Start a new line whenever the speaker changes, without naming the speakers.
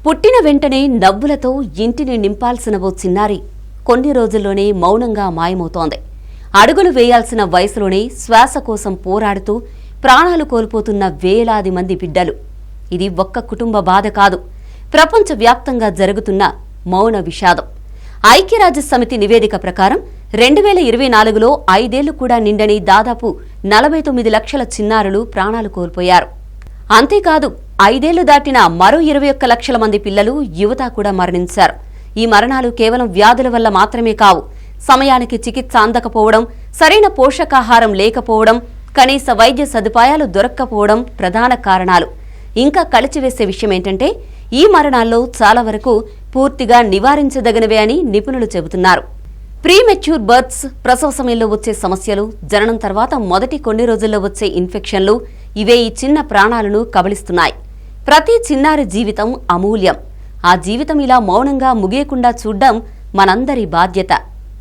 పుట్టిన వెంటనే నవ్వులతో ఇంటిని నింపాల్సిన ఓ చిన్నారి కొన్ని రోజుల్లోనే మౌనంగా మాయమవుతోంది. అడుగులు వేయాల్సిన వయసులోనే శ్వాస కోసం పోరాడుతూ ప్రాణాలు కోల్పోతున్న వేలాది మంది బిడ్డలు. ఇది ఒక్క కుటుంబ బాధ కాదు, ప్రపంచవ్యాప్తంగా జరుగుతున్న మౌన విషాదం. ఐక్యరాజ్యసమితి నివేదిక ప్రకారం 2024లో 5 ఏళ్లు కూడా నిండని దాదాపు 49 లక్షల చిన్నారులు ప్రాణాలు కోల్పోయారు. అంతేకాదు 5 ఏళ్లు దాటిన మరో 21 లక్షల మంది పిల్లలు, యువత కూడా మరణించారు. ఈ మరణాలు కేవలం వ్యాధుల వల్ల మాత్రమే కావు. సమయానికి చికిత్స అందకపోవడం, సరైన పోషకాహారం లేకపోవడం, కనీస వైద్య సదుపాయాలు దొరక్కపోవడం ప్రధాన కారణాలు. ఇంకా కలిచివేసే విషయమేంటంటే ఈ మరణాల్లో చాలా వరకు పూర్తిగా నివారించదగినవే అని నిపుణులు చెబుతున్నారు. ప్రీమెచ్యూర్ బర్త్స్, ప్రసవ సమయంలో వచ్చే సమస్యలు, జననం తర్వాత మొదటి కొన్ని రోజుల్లో వచ్చే ఇన్ఫెక్షన్లు, ఇవే ఈ చిన్న ప్రాణాలను కబళిస్తున్నాయి. ప్రతి చిన్నారి జీవితం అమూల్యం. ఆ జీవితం ఇలా మౌనంగా ముగియకుండా చూడ్డం మనందరి బాధ్యత.